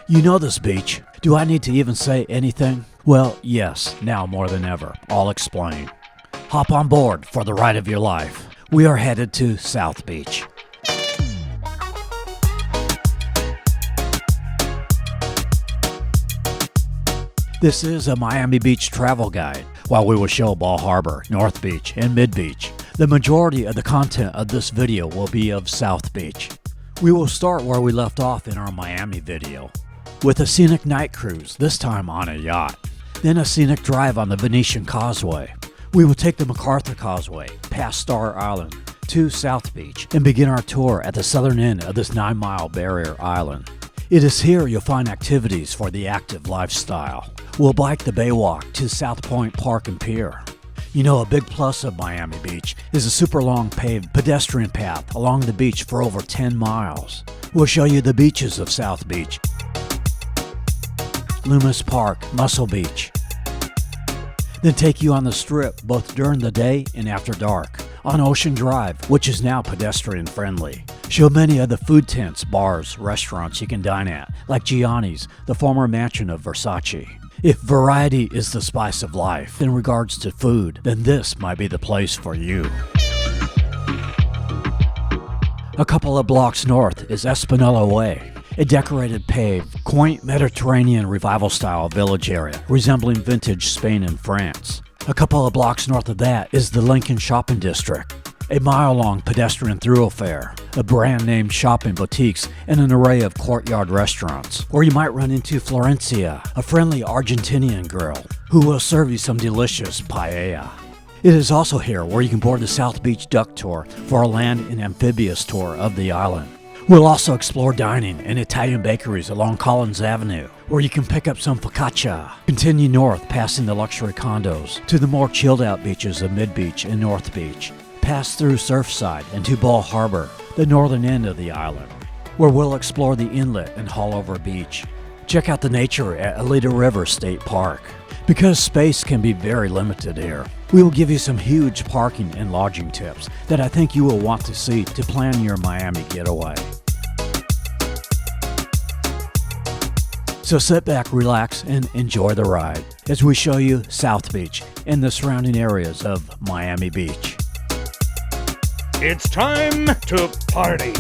You know this beach. Do I need to even say anything? Well, yes, now more than ever. I'll explain. Hop on board for the ride of your life. We are headed to South Beach. This is a Miami Beach travel guide. While we will show Bal Harbour, North Beach, and Mid Beach, the majority of the content of this video will be of South Beach. We will start where we left off in our Miami video, with a scenic night cruise, this time on a yacht. Then a scenic drive on the Venetian Causeway. We will take the MacArthur Causeway, past Star Island, to South Beach, and begin our tour at the southern end of this 9-mile barrier island. It is here you'll find activities for the active lifestyle. We'll bike the Baywalk to SouthPointe Park and Pier. You know, a big plus of Miami Beach is a super long paved pedestrian path along the beach for over 10 miles. We'll show you the beaches of South Beach, Loomis Park, Muscle Beach. Then take you on the Strip both during the day and after dark, on Ocean Drive, which is now pedestrian friendly. Show many of the food tents, bars, restaurants you can dine at, like Gianni's, the former mansion of Versace. If variety is the spice of life in regards to food, then this might be the place for you. A couple of blocks north is Espinella Way, a decorated paved, quaint Mediterranean revival-style village area resembling vintage Spain and France. A couple of blocks north of that is the Lincoln Shopping District, a mile-long pedestrian thoroughfare, a brand-name shopping boutiques, and an array of courtyard restaurants. Or you might run into Florencia, a friendly Argentinian girl who will serve you some delicious paella. It is also here where you can board the South Beach Duck Tour for a land and amphibious tour of the island. We'll also explore dining and Italian bakeries along Collins Avenue, where you can pick up some focaccia. Continue north, passing the luxury condos, to the more chilled-out beaches of Mid Beach and North Beach. Pass through Surfside and to Bal Harbour, the northern end of the island, where we'll explore the inlet and Haulover Beach. Check out the nature at Oleta River State Park. Because space can be very limited here, we will give you some huge parking and lodging tips that I think you will want to see to plan your Miami getaway. So sit back, relax, and enjoy the ride as we show you South Beach and the surrounding areas of Miami Beach. It's time to party!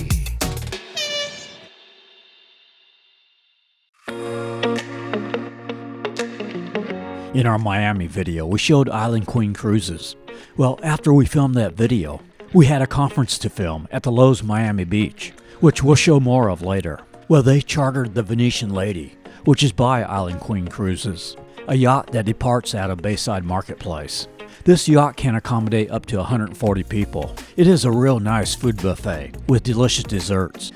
In our Miami video, we showed Island Queen cruises. Well, after we filmed that video, we had a conference to film at the Lowe's Miami Beach, which we'll show more of later. Well, they chartered the Venetian Lady, which is by Island Queen Cruises, a yacht that departs out of Bayside Marketplace. This yacht can accommodate up to 140 people. It is a real nice food buffet with delicious desserts.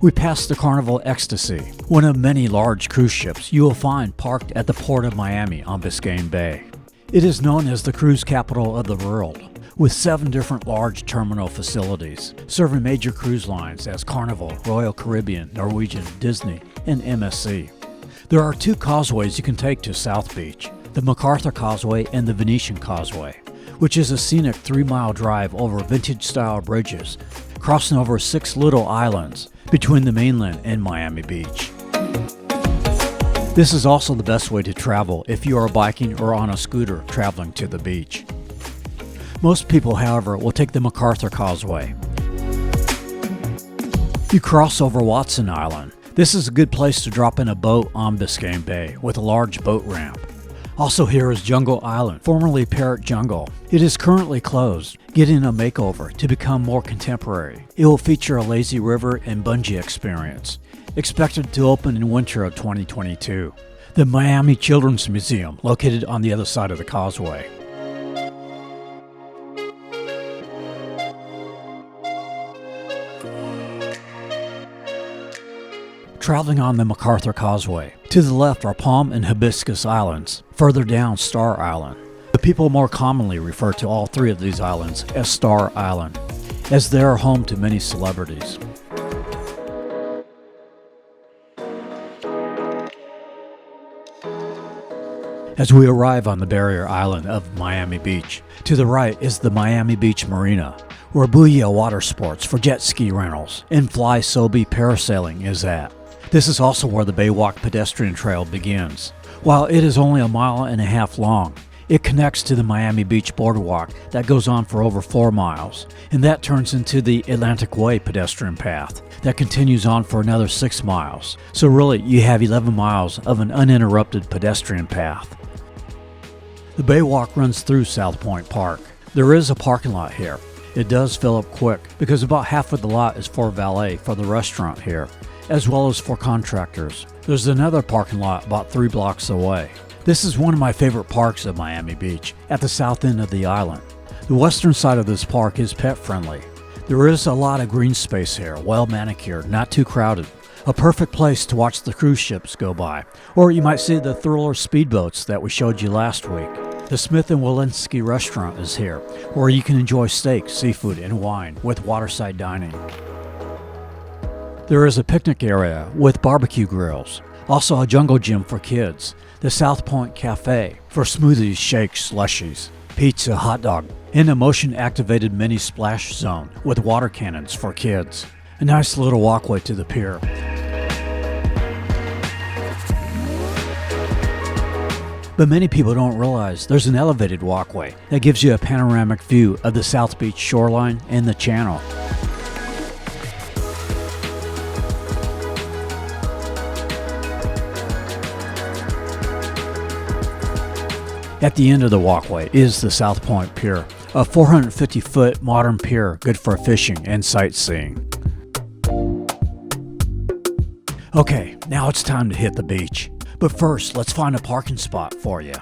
We passed the Carnival Ecstasy, one of many large cruise ships you will find parked at the Port of Miami on Biscayne Bay. It is known as the cruise capital of the world, with 7 different large terminal facilities, serving major cruise lines as Carnival, Royal Caribbean, Norwegian, Disney, and MSC. There are 2 causeways you can take to South Beach, the MacArthur Causeway and the Venetian Causeway, which is a scenic 3-mile drive over vintage-style bridges, crossing over 6 little islands between the mainland and Miami Beach. This is also the best way to travel if you are biking or on a scooter traveling to the beach. Most people, however, will take the MacArthur Causeway. You cross over Watson Island. This is a good place to drop in a boat on Biscayne Bay with a large boat ramp. Also here is Jungle Island, formerly Parrot Jungle. It is currently closed, getting a makeover to become more contemporary. It will feature a lazy river and bungee experience, expected to open in winter of 2022. The Miami Children's Museum, located on the other side of the causeway. Traveling on the MacArthur Causeway. To the left are Palm and Hibiscus Islands, further down Star Island. The people more commonly refer to all 3 of these islands as Star Island, as they are home to many celebrities. As we arrive on the barrier island of Miami Beach, to the right is the Miami Beach Marina, where Booyah Water Sports for jet ski rentals and Fly SoBe parasailing is at. This is also where the Baywalk pedestrian trail begins. While it is only 1.5 miles long, it connects to the Miami Beach boardwalk that goes on for over 4 miles, and that turns into the Atlantic Way pedestrian path that continues on for another 6 miles. So really, you have 11 miles of an uninterrupted pedestrian path. The Baywalk runs through Pointe Park. There is a parking lot here. It does fill up quick because about half of the lot is for valet for the restaurant here, as well as for contractors. There's another parking lot about 3 blocks away. This is one of my favorite parks at Miami Beach, at the south end of the island. The western side of this park is pet friendly. There is a lot of green space here, well manicured, not too crowded. A perfect place to watch the cruise ships go by, or you might see the thriller speedboats that we showed you last week. The Smith & Wollensky restaurant is here, where you can enjoy steak, seafood, and wine with waterside dining. There is a picnic area with barbecue grills, also a jungle gym for kids, the SouthPointe Cafe for smoothies, shakes, slushies, pizza, hot dog, and a motion-activated mini splash zone with water cannons for kids. A nice little walkway to the pier. But many people don't realize there's an elevated walkway that gives you a panoramic view of the South Beach shoreline and the channel. At the end of the walkway is the SouthPointe Pier, a 450-foot modern pier good for fishing and sightseeing. Okay, now it's time to hit the beach. But first, let's find a parking spot for you.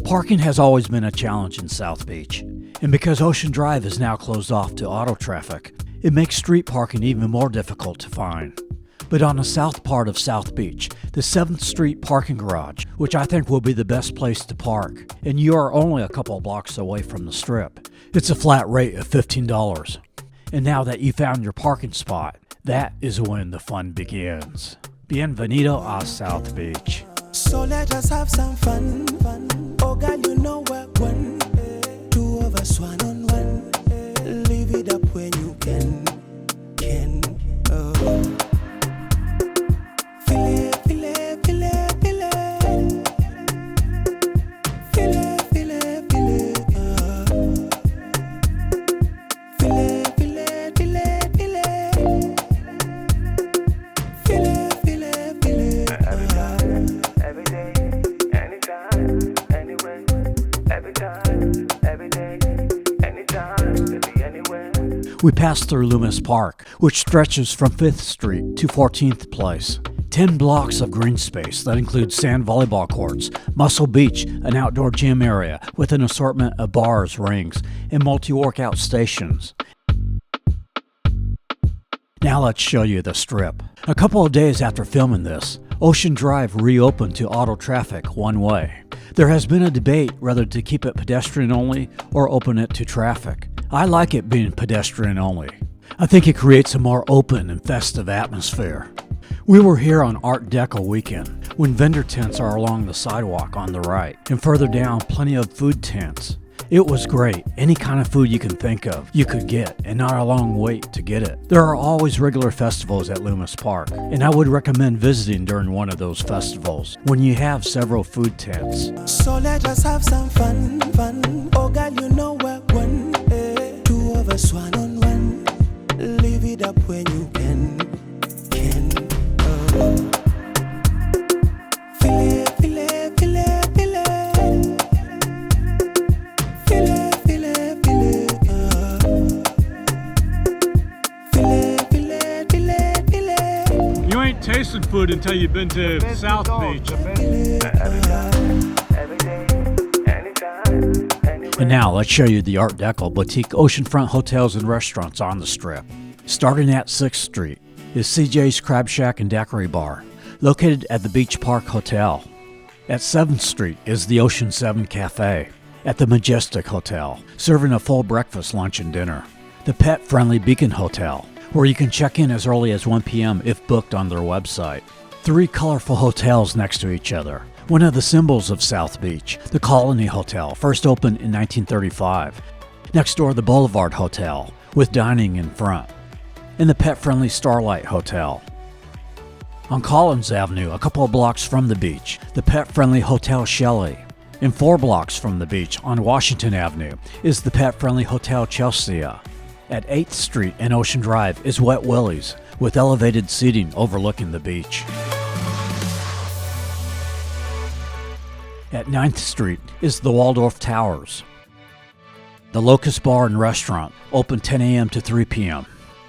Parking has always been a challenge in South Beach, and because Ocean Drive is now closed off to auto traffic, it makes street parking even more difficult to find. But on the south part of South Beach, the 7th Street parking garage, which I think will be the best place to park, and you are only a couple blocks away from the Strip. It's a flat rate of $15. And now that you found your parking spot, that is when the fun begins. Bienvenido a South Beach. So let us have some fun. Oh girl, you know we're one. 2 of us, 1 on 1. Leave it up when you can. Oh. We passed through Loomis Park, which stretches from 5th Street to 14th Place. 10 blocks of green space that includes sand volleyball courts, Muscle Beach, an outdoor gym area with an assortment of bars, rings, and multi-workout stations. Now let's show you the Strip. A couple of days after filming this, Ocean Drive reopened to auto traffic one way. There has been a debate whether to keep it pedestrian only or open it to traffic. I like it being pedestrian only. I think it creates a more open and festive atmosphere. We were here on Art Deco weekend, when vendor tents are along the sidewalk on the right, and further down plenty of food tents. It was great. Any kind of food you can think of, you could get, and not a long wait to get it. There are always regular festivals at Loomis Park, and I would recommend visiting during one of those festivals, when you have several food tents. So let us have some fun. Oh girl, you know we're one. 2 of us, 1 on 1. Leave it up when you can. Oh. You ain't tasted food until you've been to South Beach. And now let's show you the Art Deco boutique oceanfront hotels and restaurants on the Strip. Starting at 6th Street is CJ's Crab Shack and Daiquiri Bar, located at the Beach Park Hotel. At 7th Street is the Ocean 7 Cafe. At the Majestic Hotel, serving a full breakfast, lunch, and dinner. The pet-friendly Beacon Hotel, where you can check in as early as 1 p.m. if booked on their website. 3 colorful hotels next to each other. One of the symbols of South Beach, the Colony Hotel, first opened in 1935. Next door, the Boulevard Hotel, with dining in front. And the pet-friendly Starlight Hotel. On Collins Avenue, a couple of blocks from the beach, the pet-friendly Hotel Shelley. And 4 blocks from the beach, on Washington Avenue, is the pet-friendly Hotel Chelsea. At 8th Street and Ocean Drive is Wet Willies, with elevated seating overlooking the beach. At 9th Street is the Waldorf Towers. The Locust Bar and Restaurant, open 10 a.m. to 3 p.m.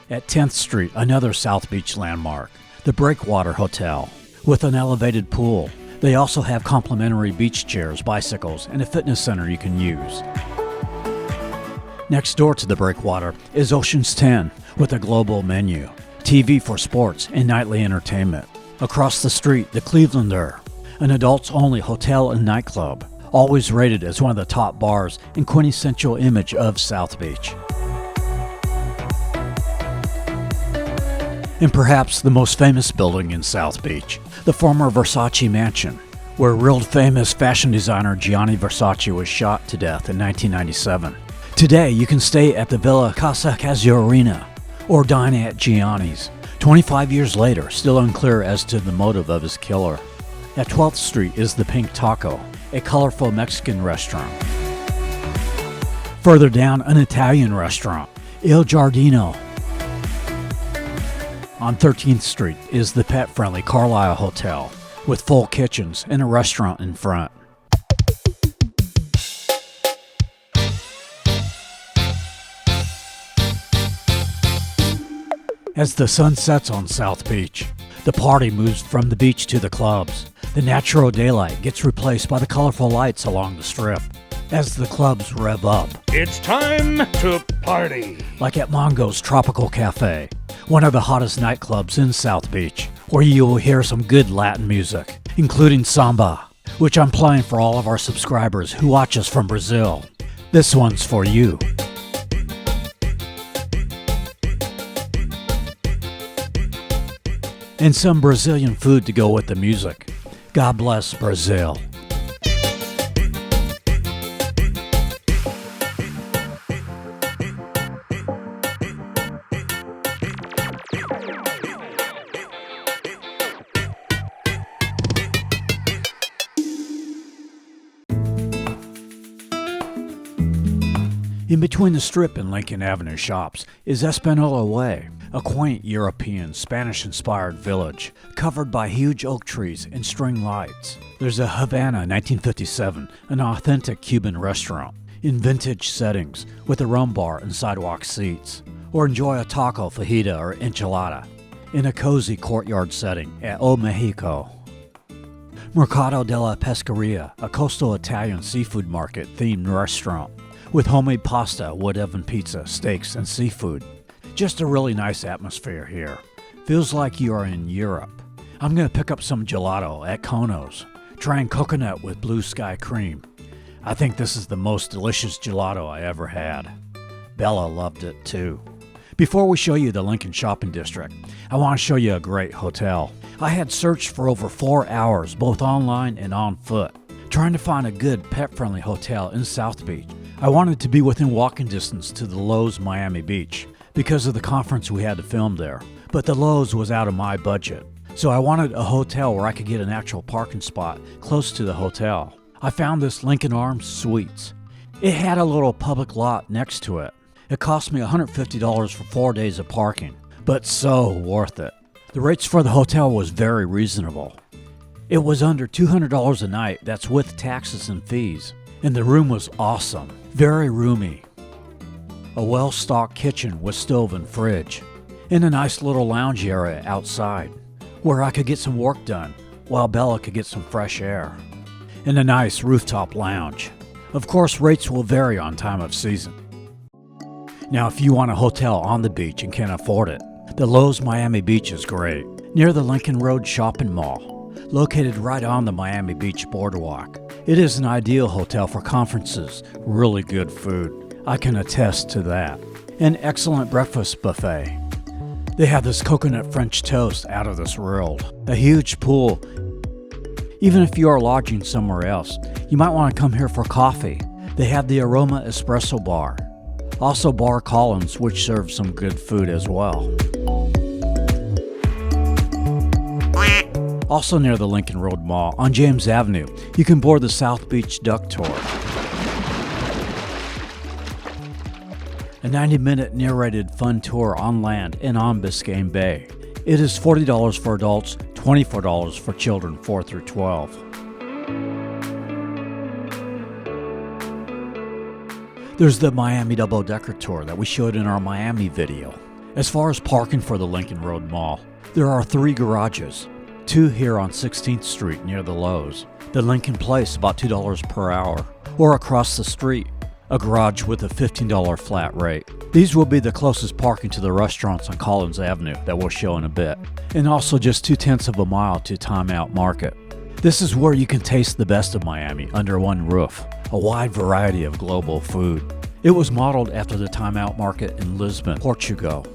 At 10th Street, another South Beach landmark, the Breakwater Hotel, with an elevated pool. They also have complimentary beach chairs, bicycles, and a fitness center you can use. Next door to the Breakwater is Ocean's 10, with a global menu, TV for sports and nightly entertainment. Across the street, the Clevelander, an adults-only hotel and nightclub, always rated as one of the top bars and quintessential image of South Beach. And perhaps the most famous building in South Beach, the former Versace mansion, where world-famous fashion designer Gianni Versace was shot to death in 1997. Today, you can stay at the Villa Casa Casuarina or dine at Gianni's. 25 years later, still unclear as to the motive of his killer. At 12th Street is the Pink Taco, a colorful Mexican restaurant. Further down, an Italian restaurant, Il Giardino. On 13th Street is the pet-friendly Carlyle Hotel, with full kitchens and a restaurant in front. As the sun sets on South Beach, the party moves from the beach to the clubs. The natural daylight gets replaced by the colorful lights along the strip. As the clubs rev up, It's time to party. like at Mongo's Tropical Cafe, one of the hottest nightclubs in South Beach, where you will hear some good Latin music, including samba, which I'm playing for all of our subscribers who watch us from Brazil. This one's for you. And some Brazilian food to go with the music. God bless Brazil. In between the Strip and Lincoln Avenue shops is Espanola Way, a quaint European, Spanish-inspired village covered by huge oak trees and string lights. There's a Havana 1957, an authentic Cuban restaurant, in vintage settings with a rum bar and sidewalk seats. Or enjoy a taco, fajita, or enchilada in a cozy courtyard setting at O Mexico. Mercado de la Pescaria, a coastal Italian seafood market-themed restaurant with homemade pasta, wood oven pizza, steaks, and seafood. Just a really nice atmosphere here. Feels like you are in Europe. I'm going to pick up some gelato at Kono's, trying coconut with blue sky cream. I think this is the most delicious gelato I ever had. Bella loved it too. Before we show you the Lincoln Shopping District, I want to show you a great hotel. I had searched for over 4 hours, both online and on foot, trying to find a good pet-friendly hotel in South Beach. I wanted to be within walking distance to the Lowe's Miami Beach because of the conference we had to film there, but the Lowe's was out of my budget. So I wanted a hotel where I could get an actual parking spot close to the hotel. I found this Lincoln Arms Suites. It had a little public lot next to it. It cost me $150 for 4 days of parking, but so worth it. The rates for the hotel was very reasonable. It was under $200 a night, that's with taxes and fees. And the room was awesome, very roomy. A well-stocked kitchen with stove and fridge, and a nice little lounge area outside, where I could get some work done, while Bella could get some fresh air. And a nice rooftop lounge. Of course, rates will vary on time of season. Now, if you want a hotel on the beach and can afford it, the Lowe's Miami Beach is great, near the Lincoln Road Shopping Mall, located right on the Miami Beach boardwalk. It is an ideal hotel for conferences, really good food. I can attest to that. An excellent breakfast buffet. They have this coconut French toast out of this world. A huge pool. Even if you are lodging somewhere else, you might want to come here for coffee. They have the Aroma Espresso Bar. Also Bar Collins, which serves some good food as well. Also near the Lincoln Road Mall, on James Avenue, you can board the South Beach Duck Tour. A 90-minute narrated fun tour on land and on Biscayne Bay. It is $40 for adults, $24 for children 4 through 12. There's the Miami Double-Decker Tour that we showed in our Miami video. As far as parking for the Lincoln Road Mall, there are 3 garages. 2 here on 16th Street near the Lowe's. The Lincoln Place about $2 per hour. Or across the street, a garage with a $15 flat rate. These will be the closest parking to the restaurants on Collins Avenue that we'll show in a bit. And also just 2/10 of a mile to Time Out Market. This is where you can taste the best of Miami under one roof. A wide variety of global food. It was modeled after the Time Out Market in Lisbon, Portugal.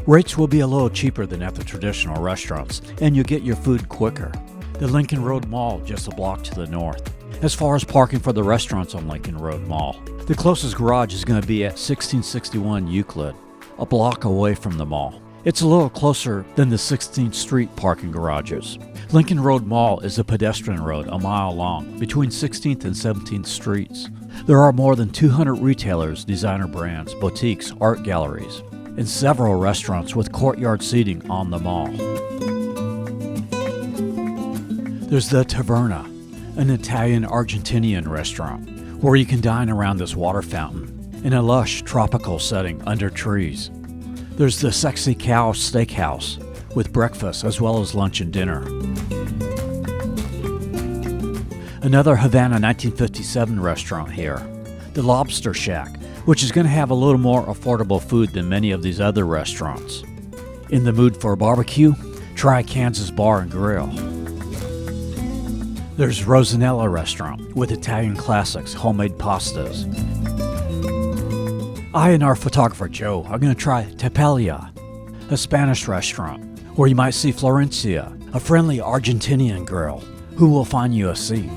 Rates will be a little cheaper than at the traditional restaurants, and you'll get your food quicker. The Lincoln Road Mall just a block to the north. As far as parking for the restaurants on Lincoln Road Mall, the closest garage is going to be at 1661 Euclid, a block away from the mall. It's a little closer than the 16th Street parking garages. Lincoln Road Mall is a pedestrian road a mile long between 16th and 17th Streets. There are more than 200 retailers, designer brands, boutiques, art galleries, and several restaurants with courtyard seating on the mall. There's the Taverna, an Italian-Argentinian restaurant, where you can dine around this water fountain in a lush tropical setting under trees. There's the Sexy Cow Steakhouse, with breakfast as well as lunch and dinner. Another Havana 1957 restaurant here, the Lobster Shack, which is going to have a little more affordable food than many of these other restaurants. In the mood for a barbecue? Try Kansas Bar and Grill. There's Rosanella Restaurant with Italian classics, homemade pastas. I and our photographer Joe are going to try Tapalia, a Spanish restaurant, where you might see Florencia, a friendly Argentinian girl who will find you a seat.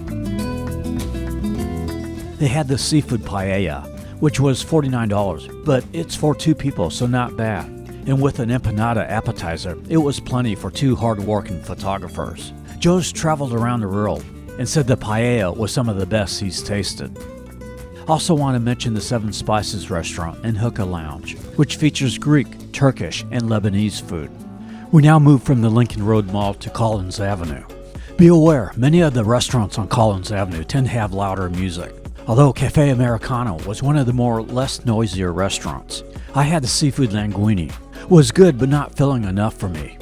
They had the seafood paella, which was $49, but it's for 2 people, so not bad. And with an empanada appetizer, it was plenty for 2 hard-working photographers. Joe's traveled around the world and said the paella was some of the best he's tasted. Also want to mention the 7 Spices restaurant and Hookah Lounge, which features Greek, Turkish, and Lebanese food. We now move from the Lincoln Road Mall to Collins Avenue. Be aware, many of the restaurants on Collins Avenue tend to have louder music. Although Cafe Americano was one of the less noisier restaurants. I had the seafood linguine. Was good but not filling enough for me.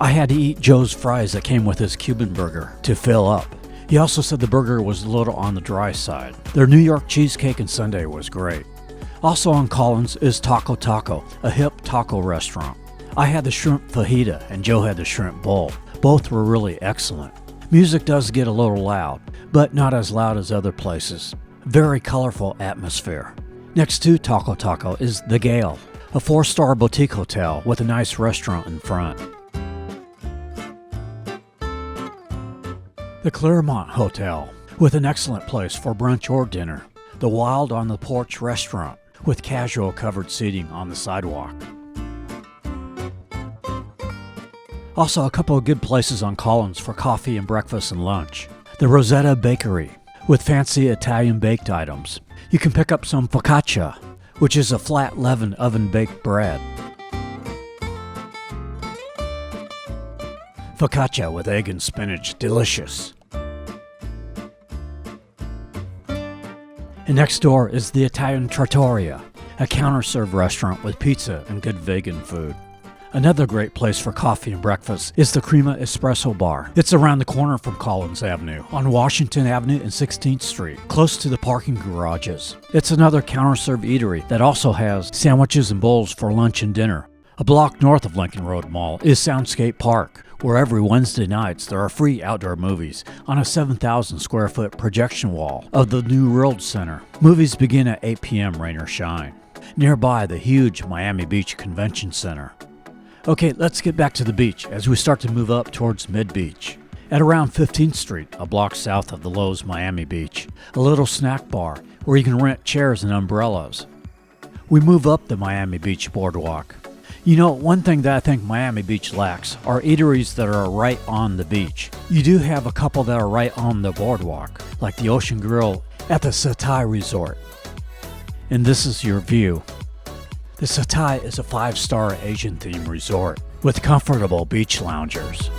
I had to eat Joe's fries that came with his Cuban burger to fill up. He also said the burger was a little on the dry side. Their New York cheesecake and sundae was great. Also on Collins is Taco Taco, a hip taco restaurant. I had the shrimp fajita and Joe had the shrimp bowl. Both were really excellent. Music does get a little loud, but not as loud as other places. Very colorful atmosphere. Next to Taco Taco is The Gale, a 4-star boutique hotel with a nice restaurant in front. The Claremont Hotel, with an excellent place for brunch or dinner. The Wild on the Porch restaurant, with casual covered seating on the sidewalk. Also a couple of good places on Collins for coffee and breakfast and lunch. The Rosetta Bakery, with fancy Italian baked items. You can pick up some focaccia, which is a flat leaven oven-baked bread. Focaccia with egg and spinach, delicious. And next door is the Italian Trattoria, a counter-serve restaurant with pizza and good vegan food. Another great place for coffee and breakfast is the Crema Espresso Bar. It's around the corner from Collins Avenue, on Washington Avenue and 16th Street, close to the parking garages. It's another counter-serve eatery that also has sandwiches and bowls for lunch and dinner. A block north of Lincoln Road Mall is Soundscape Park, where every Wednesday nights there are free outdoor movies on a 7,000 square foot projection wall of the New World Center. Movies begin at 8 p.m. rain or shine. Nearby, the huge Miami Beach Convention Center. Okay, let's get back to the beach as we start to move up towards Mid-Beach. At around 15th Street, a block south of the Lowe's Miami Beach, a little snack bar where you can rent chairs and umbrellas. We move up the Miami Beach boardwalk. You know, one thing that I think Miami Beach lacks are eateries that are right on the beach. You do have a couple that are right on the boardwalk, like the Ocean Grill at the SouthPointe Resort. And this is your view. The SouthPointe is a 5-star Asian-themed resort with comfortable beach loungers.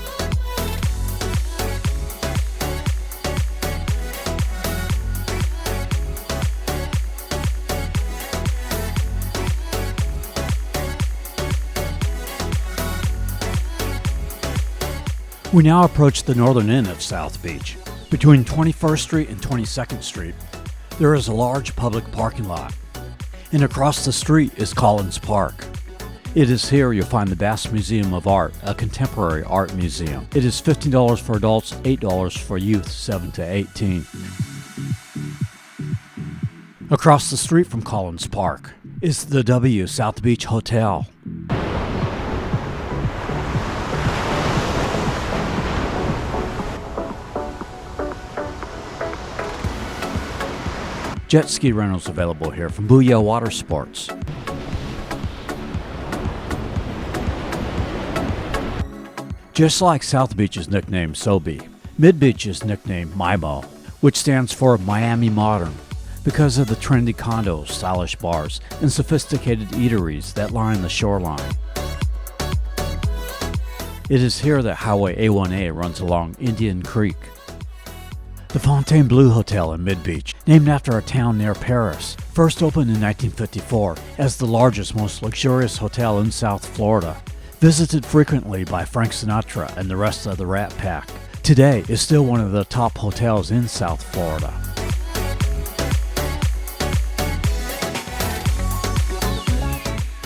We now approach the northern end of South Beach. Between 21st Street and 22nd Street, there is a large public parking lot. And across the street is Pointe Park. It is here you'll find the Bass Museum of Art, a contemporary art museum. It is $15 for adults, $8 for youth 7 to 18. Across the street from Pointe Park is the W South Beach Hotel. Jet ski rentals available here from Booyah Water Sports. Just like South Beach is nicknamed SoBe, Mid-Beach is nicknamed MIMO, which stands for Miami Modern, because of the trendy condos, stylish bars, and sophisticated eateries that line the shoreline. It is here that Highway A1A runs along Indian Creek. The Fontainebleau Hotel in Mid-Beach, named after a town near Paris, first opened in 1954 as the largest, most luxurious hotel in South Florida. Visited frequently by Frank Sinatra and the rest of the Rat Pack, today is still one of the top hotels in South Florida.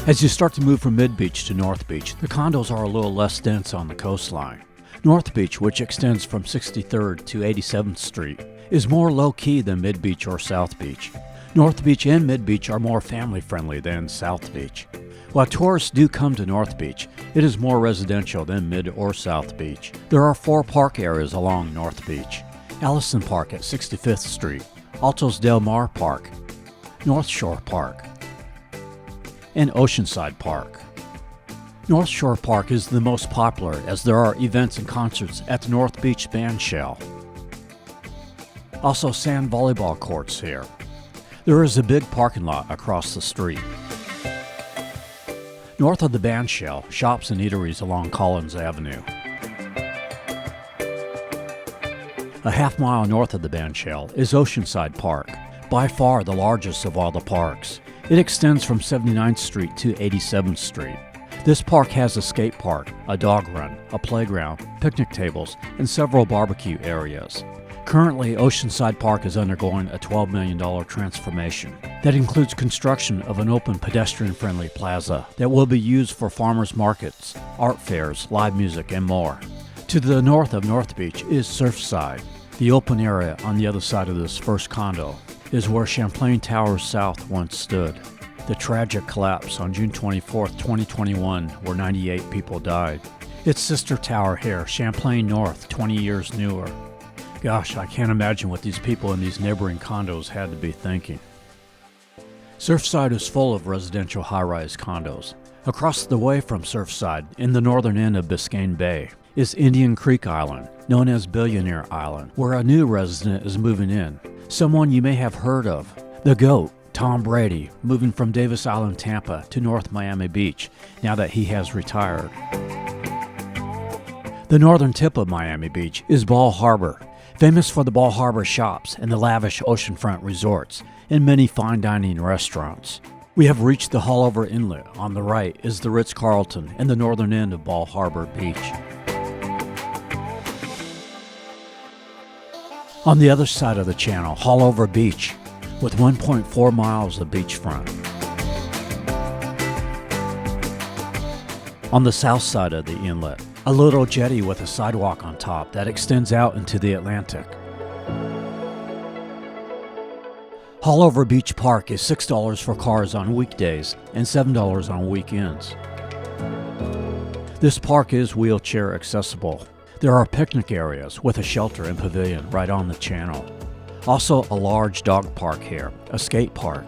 As you start to move from Mid-Beach to North Beach, the condos are a little less dense on the coastline. North Beach, which extends from 63rd to 87th Street, is more low-key than Mid-Beach or South Beach. North Beach and Mid-Beach are more family-friendly than South Beach. While tourists do come to North Beach, it is more residential than Mid or South Beach. There are 4 park areas along North Beach. Allison Park at 65th Street, Altos Del Mar Park, North Shore Park, and Oceanside Park. North Shore Park is the most popular as there are events and concerts at the North Beach Band Shell. Also sand volleyball courts here. There is a big parking lot across the street. North of the Band Shell, shops and eateries along Collins Avenue. A half-mile north of the Band Shell is Oceanside Park, by far the largest of all the parks. It extends from 79th Street to 87th Street. This park has a skate park, a dog run, a playground, picnic tables, and several barbecue areas. Currently, Oceanside Park is undergoing a $12 million transformation that includes construction of an open pedestrian-friendly plaza that will be used for farmers markets, art fairs, live music, and more. To the north of North Beach is Surfside. The open area on the other side of this first condo is where Champlain Towers South once stood. The tragic collapse on June 24, 2021, where 98 people died. Its sister tower here, Champlain North, 20 years newer. Gosh, I can't imagine what these people in these neighboring condos had to be thinking. Surfside is full of residential high-rise condos. Across the way from Surfside, in the northern end of Biscayne Bay, is Indian Creek Island, known as Billionaire Island, where a new resident is moving in. Someone you may have heard of, the GOAT, Tom Brady, moving from Davis Island, Tampa to North Miami Beach now that he has retired. The northern tip of Miami Beach is Bal Harbour, famous for the Bal Harbour shops and the lavish oceanfront resorts and many fine dining restaurants. We have reached the Haulover Inlet. On the right is the Ritz-Carlton and the northern end of Bal Harbour Beach. On the other side of the channel, Haulover Beach, with 1.4 miles of beachfront. On the south side of the inlet, a little jetty with a sidewalk on top that extends out into the Atlantic. Haulover Beach Park is $6 for cars on weekdays and $7 on weekends. This park is wheelchair accessible. There are picnic areas with a shelter and pavilion right on the channel. Also a large dog park here, a skate park.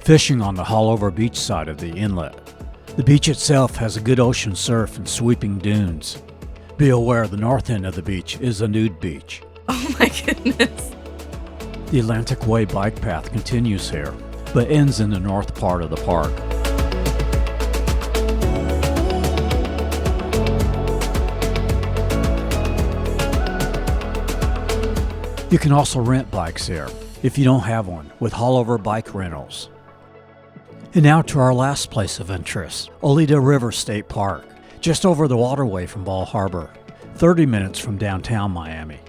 Fishing on the Haulover beach side of the inlet. The beach itself has a good ocean surf and sweeping dunes. Be aware the north end of the beach is a nude beach. Oh my goodness. The Atlantic Way bike path continues here, but ends in the north part of the park. You can also rent bikes here, if you don't have one, with Haulover Bike Rentals. And now to our last place of interest, Oleta River State Park, just over the waterway from Bal Harbour, 30 minutes from downtown Miami.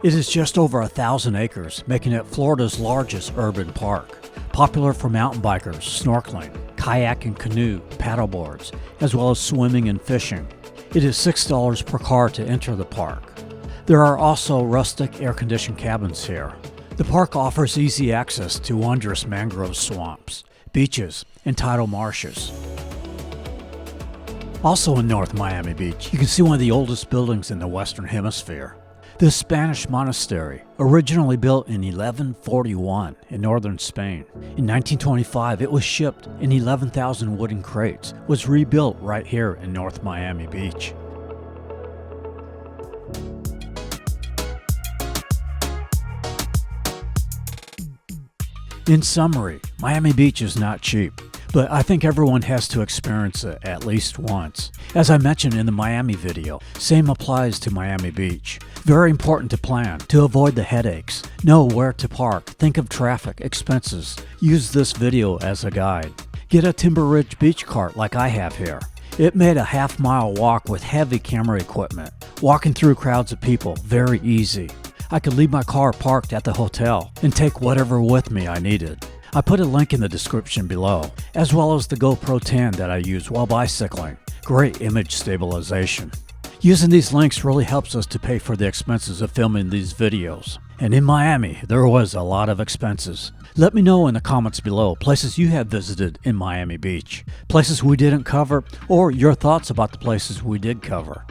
It is just over 1,000 acres, making it Florida's largest urban park, popular for mountain bikers, snorkeling, kayak and canoe, paddleboards, as well as swimming and fishing. It is $6 per car to enter the park. There are also rustic air-conditioned cabins here. The park offers easy access to wondrous mangrove swamps, beaches, and tidal marshes. Also in North Miami Beach, you can see one of the oldest buildings in the Western Hemisphere. This Spanish monastery, originally built in 1141 in northern Spain. In 1925, it was shipped in 11,000 wooden crates, was rebuilt right here in North Miami Beach. In summary, Miami Beach is not cheap, but I think everyone has to experience it at least once. As I mentioned in the Miami video, same applies to Miami Beach. Very important to plan, to avoid the headaches. Know where to park, think of traffic, expenses. Use this video as a guide. Get a Timber Ridge beach cart like I have here. It made a half-mile walk with heavy camera equipment. Walking through crowds of people, very easy. I could leave my car parked at the hotel and take whatever with me I needed. I put a link in the description below, as well as the GoPro 10 that I use while bicycling. Great image stabilization. Using these links really helps us to pay for the expenses of filming these videos. And in Miami, there was a lot of expenses. Let me know in the comments below places you have visited in Miami Beach, places we didn't cover, or your thoughts about the places we did cover.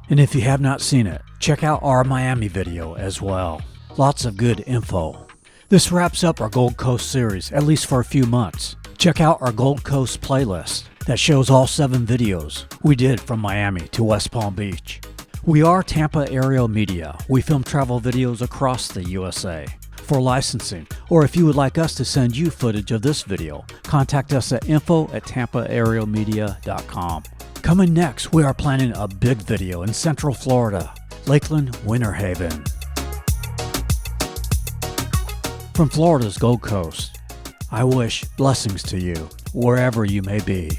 And if you have not seen it, check out our Miami video as well. Lots of good info. This wraps up our Gold Coast series, at least for a few months. Check out our Gold Coast playlist that shows all 7 videos we did from Miami to West Palm Beach. We are Tampa Aerial Media. We film travel videos across the USA. For licensing, or if you would like us to send you footage of this video, contact us at info@tampaaerialmedia.com. Coming next, we are planning a big video in Central Florida, Lakeland, Winter Haven. From Florida's Gold Coast, I wish blessings to you, wherever you may be.